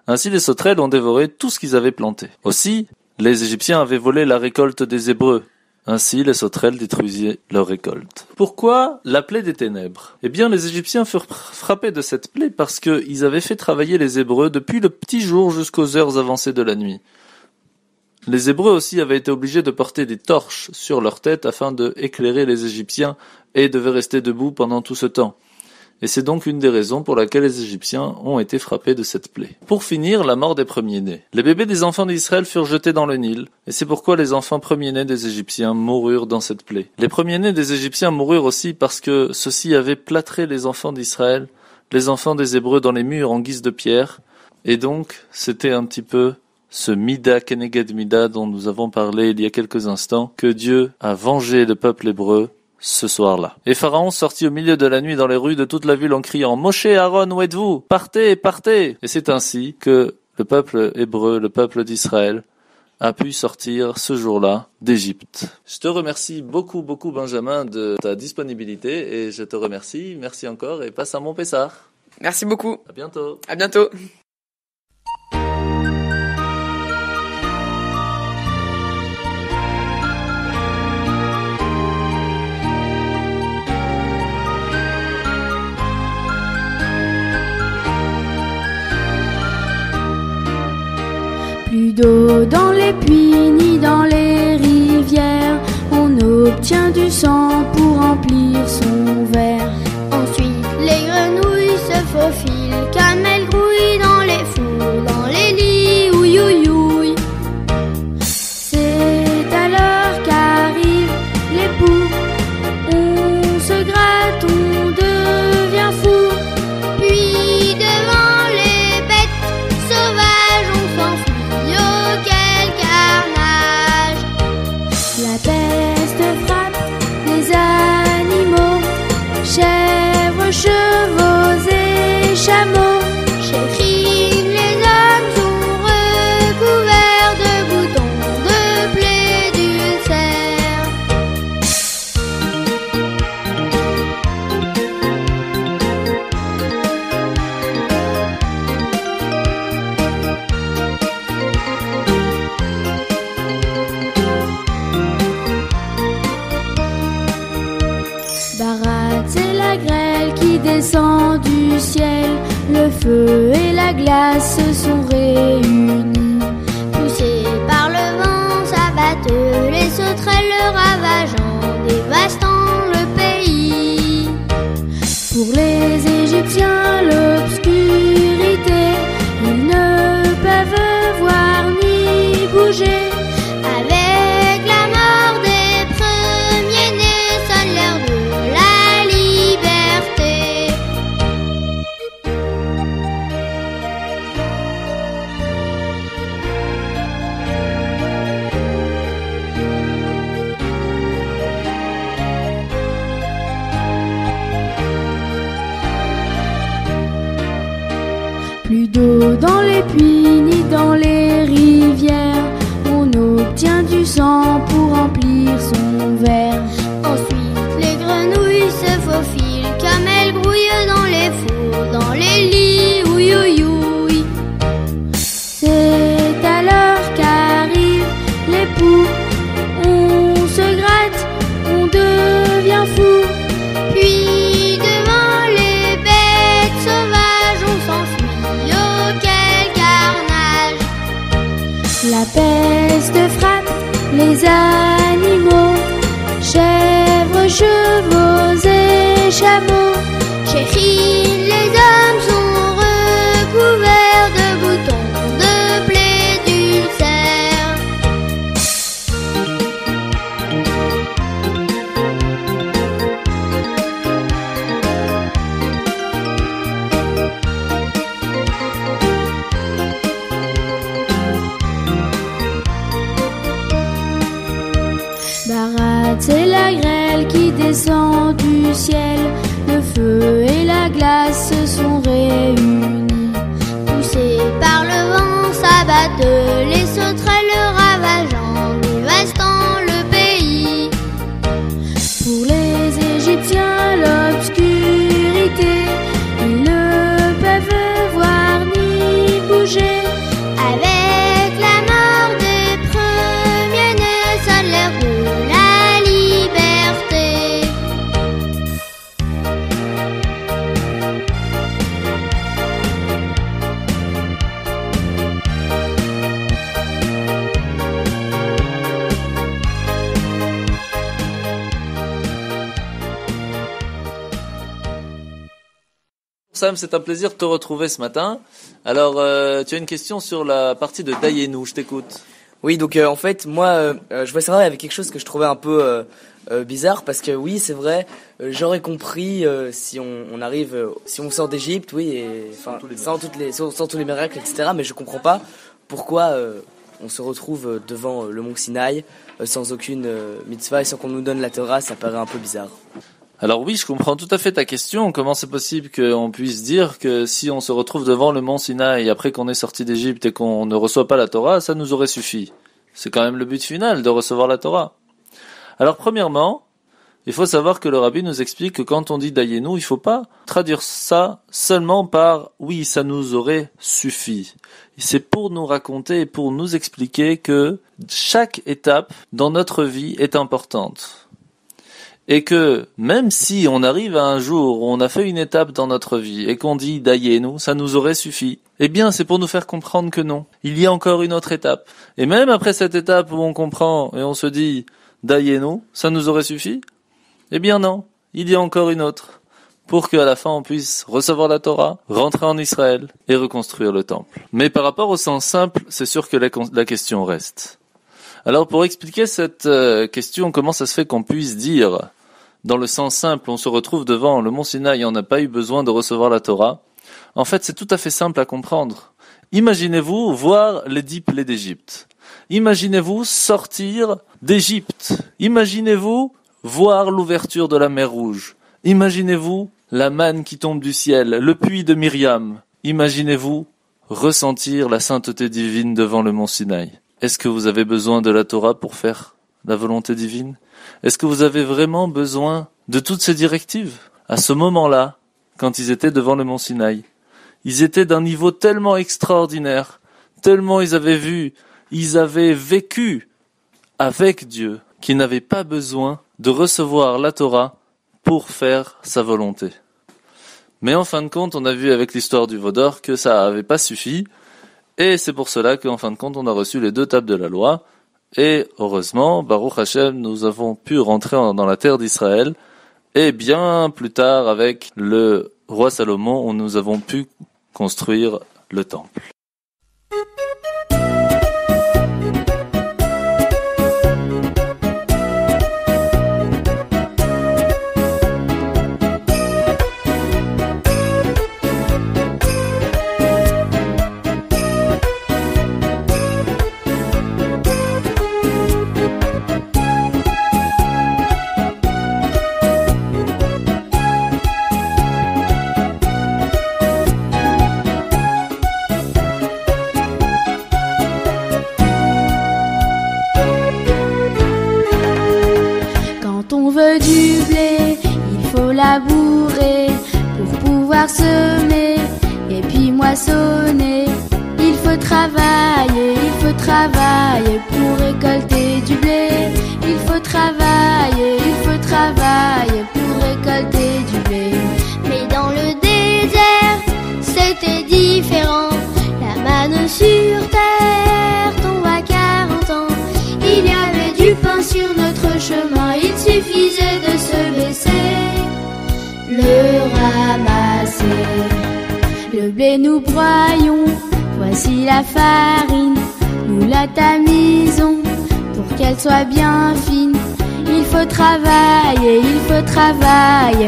Ainsi les sauterelles ont dévoré tout ce qu'ils avaient planté. Aussi, les Égyptiens avaient volé la récolte des Hébreux. Ainsi, les sauterelles détruisaient leur récolte. Pourquoi la plaie des ténèbres? Eh bien, les Égyptiens furent frappés de cette plaie parce qu'ils avaient fait travailler les Hébreux depuis le petit jour jusqu'aux heures avancées de la nuit. Les Hébreux aussi avaient été obligés de porter des torches sur leur tête afin de éclairer les Égyptiens et devaient rester debout pendant tout ce temps. Et c'est donc une des raisons pour laquelle les Égyptiens ont été frappés de cette plaie. Pour finir, la mort des premiers-nés. Les bébés des enfants d'Israël furent jetés dans le Nil, et c'est pourquoi les enfants premiers-nés des Égyptiens moururent dans cette plaie. Les premiers-nés des Égyptiens moururent aussi parce que ceux-ci avaient plâtré les enfants d'Israël, les enfants des Hébreux dans les murs en guise de pierre, et donc c'était un petit peu ce Mida Keneged Mida dont nous avons parlé il y a quelques instants, que Dieu a vengé le peuple hébreu ce soir-là. Et Pharaon sortit au milieu de la nuit dans les rues de toute la ville en criant « Moshe, Aaron, où êtes-vous? Partez, partez !» Et c'est ainsi que le peuple hébreu, le peuple d'Israël, a pu sortir ce jour-là d'Égypte. Je te remercie beaucoup Benjamin de ta disponibilité et je te remercie, merci encore et passe un bon Pessah. Merci beaucoup. À bientôt. À bientôt. Plus d'eau dans les puits ni dans les rivières, on obtient du sang pour remplir son verre. Ensuite, les grenouilles se faufilent comme elles grouillent dans les fours, dans les lits, ouïe ouïe ouïe. C'est alors qu'arrivent les poux, on se gratte, on devient fou. Puis devant les bêtes sauvages, on s'enfuit. Oh, quel carnage! La peste frappe les animaux, chèvres, chevaux et chameaux. Chérie, les hommes sont recouverts de boutons, de plaies, d'ulcères. Barat, c'est la grêle qui descend du ciel. Le feu et la glace se sont réunis. Poussés par le vent, s'abattent les sauterelles ravageant, dévastant le pays. Pour les Égyptiens, l'obscurité, ils ne peuvent voir ni bouger. Avec la mort des premiers-nés, sonne l'heure de la liberté. Plus d'eau dans les puits ni dans les rivières, on obtient du sang pour remplir son verre. Ensuite, les grenouilles se faufilent comme elles grouillent dans les fours, dans les lits, ouïe ouïe ouïe. C'est alors qu'arrivent les poux, on se gratte, on devient fou. Puis devant les bêtes sauvages, on s'enfuit. Oh, quel carnage! La peste frappe les animaux, chèvres, chevaux et chameaux. Chérie, les hommes sont recouverts de Sam, c'est un plaisir de te retrouver ce matin. Alors, tu as une question sur la partie de Dayenu, je t'écoute. Oui, donc en fait, moi, je voulais savoir, il y avait quelque chose que je trouvais un peu bizarre, parce que oui, c'est vrai, j'aurais compris si on arrive, si on sort d'Égypte, oui, et enfin sans tous les miracles, etc. Mais je comprends pas pourquoi on se retrouve devant le mont Sinaï sans aucune mitzvah et sans qu'on nous donne la Torah. Ça paraît un peu bizarre. Alors oui, je comprends tout à fait ta question. Comment c'est possible qu'on puisse dire que si on se retrouve devant le mont Sinaï après qu'on est sorti d'Égypte et qu'on ne reçoit pas la Torah, ça nous aurait suffi? C'est quand même le but final de recevoir la Torah. Alors premièrement, il faut savoir que le rabbi nous explique que quand on dit Dayenu, il faut pas traduire ça seulement par oui, ça nous aurait suffi. C'est pour nous raconter et pour nous expliquer que chaque étape dans notre vie est importante. Et que même si on arrive à un jour où on a fait une étape dans notre vie et qu'on dit Dayenu, ça nous aurait suffi, eh bien c'est pour nous faire comprendre que non. Il y a encore une autre étape. Et même après cette étape où on comprend et on se dit Dayenu, ça nous aurait suffi, eh bien non, il y a encore une autre. Pour qu'à la fin on puisse recevoir la Torah, rentrer en Israël et reconstruire le temple. Mais par rapport au sens simple, c'est sûr que la question reste. Alors pour expliquer cette question, comment ça se fait qu'on puisse dire dans le sens simple, on se retrouve devant le mont Sinaï et on n'a pas eu besoin de recevoir la Torah? En fait, c'est tout à fait simple à comprendre. Imaginez-vous voir les 10 plaies d'Égypte. Imaginez-vous sortir d'Égypte. Imaginez-vous voir l'ouverture de la mer Rouge. Imaginez-vous la manne qui tombe du ciel, le puits de Myriam. Imaginez-vous ressentir la sainteté divine devant le mont Sinaï. Est-ce que vous avez besoin de la Torah pour faire la volonté divine? Est-ce que vous avez vraiment besoin de toutes ces directives? À ce moment-là, quand ils étaient devant le mont Sinaï, ils étaient d'un niveau tellement extraordinaire, tellement ils avaient vécu avec Dieu, qu'ils n'avaient pas besoin de recevoir la Torah pour faire sa volonté. Mais en fin de compte, on a vu avec l'histoire du veau d'or que ça n'avait pas suffi, et c'est pour cela qu'en fin de compte, on a reçu les 2 tables de la loi, et heureusement, Baruch Hashem, nous avons pu rentrer dans la terre d'Israël, et bien plus tard, avec le roi Salomon, nous avons pu construire le temple. Du blé, il faut labourer pour pouvoir semer et puis moissonner. Il faut travailler pour récolter du blé. Il faut travailler pour récolter du blé. Mais dans le désert, c'était différent. La manne sur terre tombe à 40 ans. Il y avait du pain sur notre chemin, il suffisait de se baisser, le ramasser. Le blé nous broyons, voici la farine, nous la tamisons pour qu'elle soit bien fine. Il faut travailler,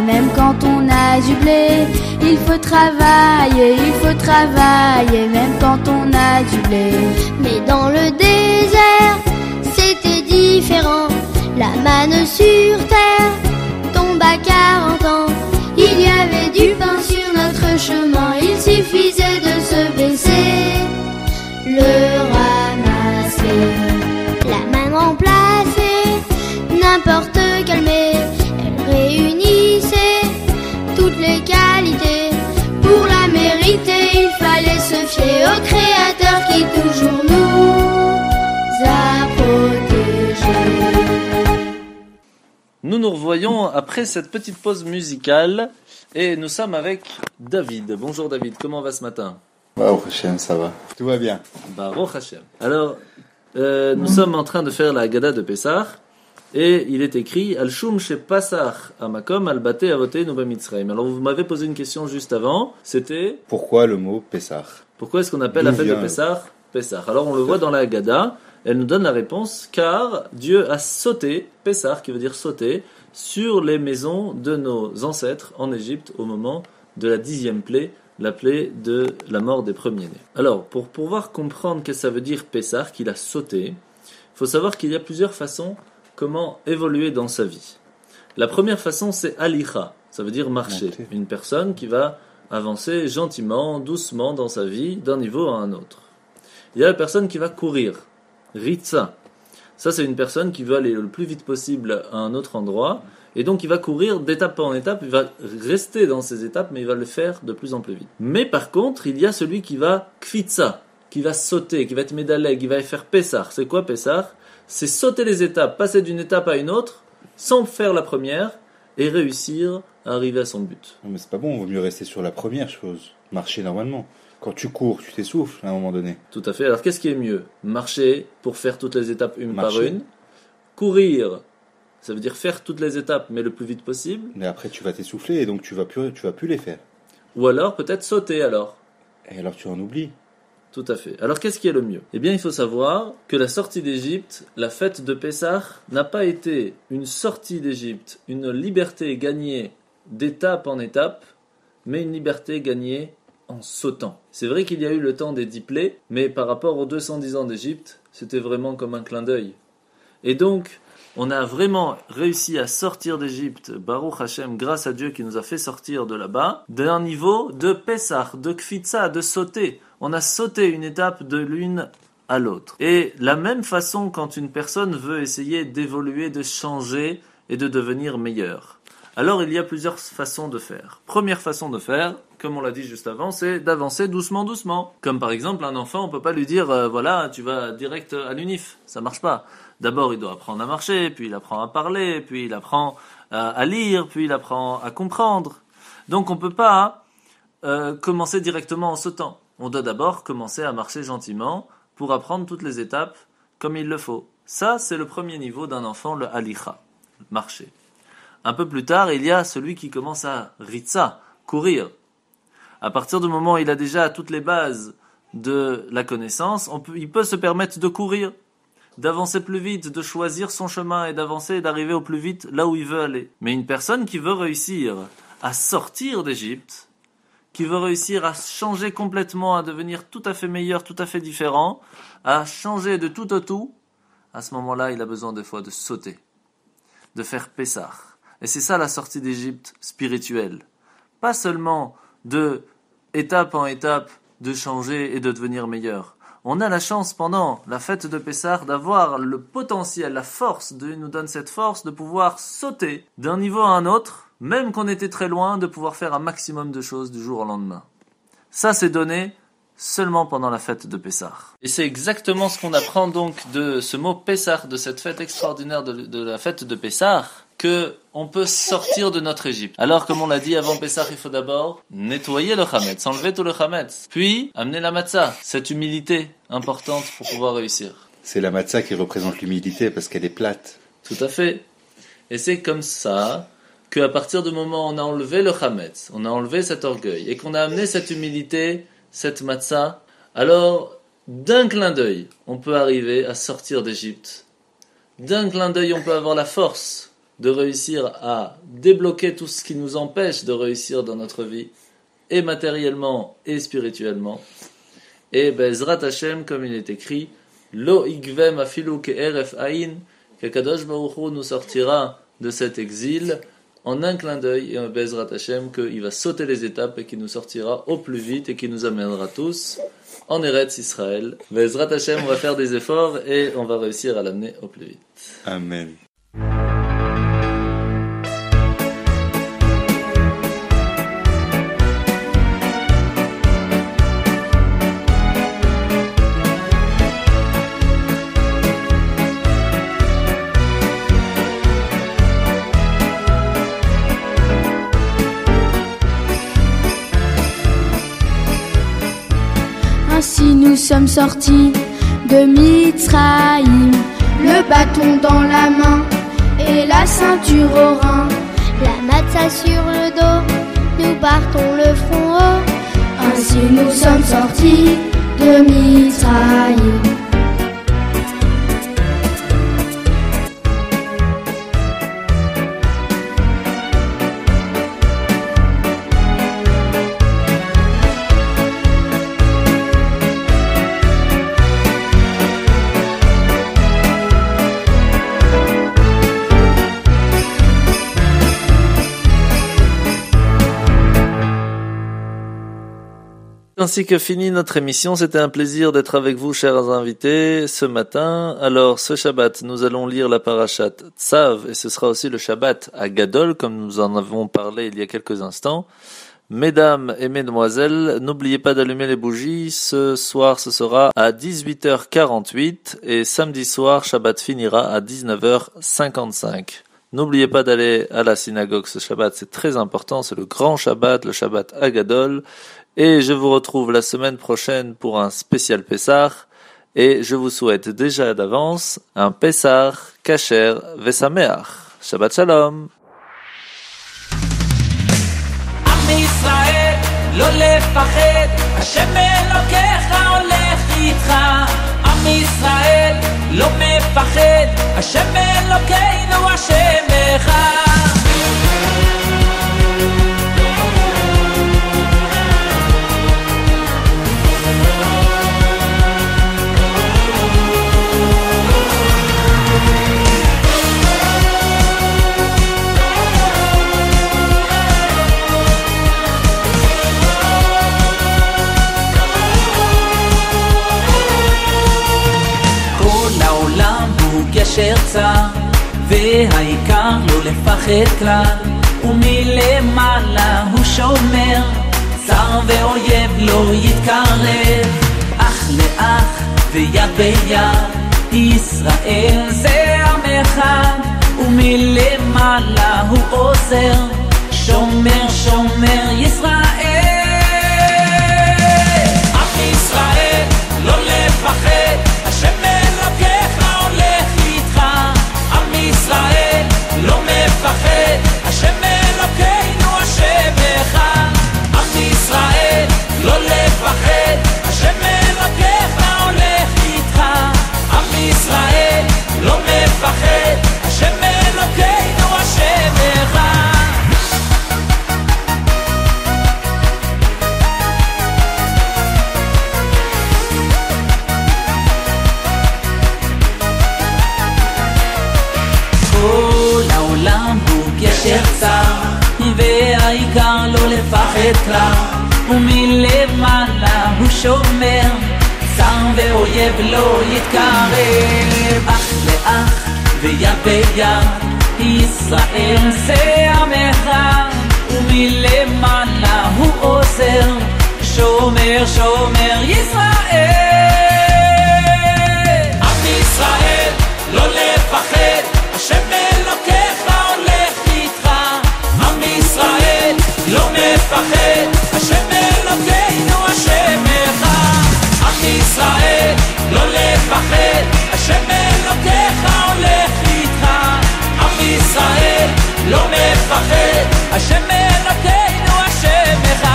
même quand on a du blé. Il faut travailler, même quand on a du blé. Mais dans le désert, c'était différent. La manne sur terre tombe à 40 ans. Il y avait du pain sur notre chemin, il suffisait de se baisser, le ramasser. La manne remplaçait n'importe quel mets, elle réunissait toutes les qualités. Pour la mériter, il fallait se fier au Créateur qui toujours nous a protégés. Nous nous revoyons après cette petite pause musicale et nous sommes avec David. Bonjour David, comment va ce matin? Baruch Hashem, ça va. Tout va bien. Baruch Hashem. Alors, nous sommes en train de faire la Haggadah de Pessah Et il est écrit Al Shum She Pasach Amakom Al Bate Avoteinu B'Mitzrayim. Alors vous m'avez posé une question juste avant, c'était Pourquoi le mot Pessah? pourquoi est-ce qu'on appelle la D'où fête de vient- Pessah Pessah? Alors on le voit dans la Haggadah, elle nous donne la réponse car Dieu a sauté, Pessah qui veut dire sauter, sur les maisons de nos ancêtres en Égypte au moment de la 10e plaie, la plaie de la mort des premiers-nés. Alors pour pouvoir comprendre ce que ça veut dire Pessah, qu'il a sauté, il faut savoir qu'il y a plusieurs façons comment évoluer dans sa vie. La première façon, c'est alicha, ça veut dire marcher. Monter. Une personne qui va avancer gentiment, doucement dans sa vie, d'un niveau à un autre. Il y a la personne qui va courir, ritza. Ça, c'est une personne qui veut aller le plus vite possible à un autre endroit, et donc il va courir d'étape en étape, il va rester dans ces étapes, mais il va le faire de plus en plus vite. Mais par contre, il y a celui qui va kvitsa, qui va sauter, qui va être médaleg, qui va faire Pessah. C'est quoi Pessah? C'est sauter les étapes, passer d'une étape à une autre, sans faire la première, et réussir à arriver à son but. Non, mais c'est pas bon, il vaut mieux rester sur la première chose. Marcher normalement. Quand tu cours, tu t'essouffles à un moment donné. Tout à fait. Alors qu'est-ce qui est mieux? Marcher pour faire toutes les étapes une par Marcher. une. Courir, ça veut dire faire toutes les étapes, mais le plus vite possible. Mais après, tu vas t'essouffler et donc tu vas plus les faire. Ou alors peut-être sauter alors. Et alors tu en oublies. Tout à fait. Alors qu'est-ce qui est le mieux? Eh bien il faut savoir que la sortie d'Égypte, la fête de Pessah, n'a pas été une sortie d'Égypte, une liberté gagnée d'étape en étape, mais une liberté gagnée en sautant. C'est vrai qu'il y a eu le temps des 10 plaies, mais par rapport aux 210 ans d'Égypte, c'était vraiment comme un clin d'œil. Et donc, on a vraiment réussi à sortir d'Égypte, Baruch Hashem, grâce à Dieu qui nous a fait sortir de là-bas, d'un niveau de Pessah, de Kfitsa, de sauter. On a sauté une étape de l'une à l'autre. Et la même façon quand une personne veut essayer d'évoluer, de changer et de devenir meilleure. Alors il y a plusieurs façons de faire. Première façon de faire, comme on l'a dit juste avant, c'est d'avancer doucement, doucement. Comme par exemple un enfant, on peut pas lui dire voilà, tu vas direct à l'UNIF, ça marche pas. D'abord il doit apprendre à marcher, puis il apprend à parler, puis il apprend à lire, puis il apprend à comprendre. Donc on peut pas commencer directement en sautant. On doit d'abord commencer à marcher gentiment pour apprendre toutes les étapes comme il le faut. Ça, c'est le premier niveau d'un enfant, le halicha, marcher. Un peu plus tard, il y a celui qui commence à ritza, courir. À partir du moment où il a déjà toutes les bases de la connaissance, il peut se permettre de courir, d'avancer plus vite, de choisir son chemin et d'avancer et d'arriver au plus vite là où il veut aller. Mais une personne qui veut réussir à sortir d'Égypte, qui veut réussir à changer complètement, à devenir tout à fait meilleur, tout à fait différent, à changer de tout au tout, à ce moment-là, il a besoin des fois de sauter, de faire Pessah. Et c'est ça la sortie d'Égypte spirituelle. Pas seulement de étape en étape de changer et de devenir meilleur. On a la chance pendant la fête de Pessah d'avoir le potentiel, la force, Dieu nous donne cette force de pouvoir sauter d'un niveau à un autre, même qu'on était très loin, de pouvoir faire un maximum de choses du jour au lendemain. Ça, c'est donné seulement pendant la fête de Pessah. Et c'est exactement ce qu'on apprend donc de ce mot Pessah, de cette fête extraordinaire de la fête de Pessah, que on peut sortir de notre Égypte. Alors, comme on l'a dit avant Pessah, il faut d'abord nettoyer le chametz, enlever tout le chametz, puis amener la matzah, cette humilité importante pour pouvoir réussir. C'est la matzah qui représente l'humilité parce qu'elle est plate. Tout à fait. Et c'est comme ça qu'à partir du moment où on a enlevé le chametz, on a enlevé cet orgueil, et qu'on a amené cette humilité, cette matzah, alors d'un clin d'œil, on peut arriver à sortir d'Égypte. D'un clin d'œil, on peut avoir la force de réussir à débloquer tout ce qui nous empêche de réussir dans notre vie, et matériellement et spirituellement. Et Bezrat Hashem, comme il est écrit, Lo igvem afilu ke'eref ayin, qu'Akadosh Baruch Hu nous sortira de cet exil en un clin d'œil, et un Bezrat Hashem, qu'il va sauter les étapes et qu'il nous sortira au plus vite et qu'il nous amènera tous en Eretz Israël. Bezrat Hashem, on va faire des efforts et on va réussir à l'amener au plus vite. Amen. Ainsi nous sommes sortis de Mitzraïm, le bâton dans la main et la ceinture au rein. La matzah sur le dos, nous partons le front haut. Ainsi nous sommes sortis de Mizraïm. Ainsi que finit notre émission, c'était un plaisir d'être avec vous, chers invités, ce matin. Alors, ce Shabbat, nous allons lire la parashat Tzav, et ce sera aussi le Shabbat à Gadol, comme nous en avons parlé il y a quelques instants. Mesdames et mesdemoiselles, n'oubliez pas d'allumer les bougies. Ce soir, ce sera à 18h48, et samedi soir, Shabbat finira à 19h55. N'oubliez pas d'aller à la synagogue ce Shabbat, c'est très important, c'est le grand Shabbat, le Shabbat à Gadol. Et je vous retrouve la semaine prochaine pour un spécial Pessah. Et je vous souhaite déjà d'avance un Pessah kasher vesameach. Shabbat shalom. עם ישראל, לא לפחד, השם אלוקיך הולך איתך. עם ישראל, לא מפחד, השם אלוקינו השם אחד. גשר צר, והעיקר לא לפחד כלל, ומלמעלה הוא שומר, צר ואויב לא יתקרב, אח לאח ויד ביד, ישראל זה עם אחד, ומלמעלה הוא עוזר, שומר שומר ישראל. עם ישראל לא לפחד, השם אלוקיך ישראל לא מפחד, השם אלוקינו השם אחד. עם ישראל לא לפחד, השם אלוקיך הולך איתך. עם ישראל לא מפחד, השם אלוקינו השם אחד. גשר צר, והעיקר לא לפחד כלל, ומלמעלה הוא שומר, צר ואויב לא יתקרב, אח לאח ויד ביד, ישראל זה עם אחד, ומלמעלה הוא עוזר, שומר שומר ישראל. עם ישראל לא לפחד, השם אלוקיך לא מפחד, השם אלוקינו השם אחד. עם ישראל לא לפחד, השם אלוקיך הולך איתך. עם ישראל לא מפחד, השם אלוקינו השם אחד.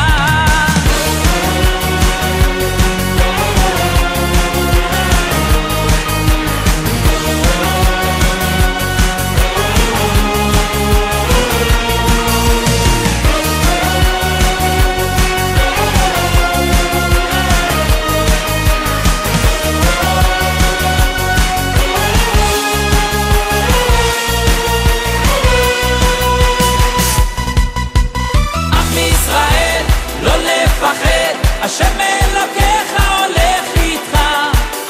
השם אלוקיך הולך איתך.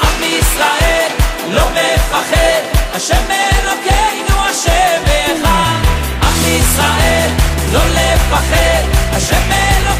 עם ישראל לא מפחד, השם אלוקינו השם אחד. עם ישראל לא לפחד, השם אלוקינו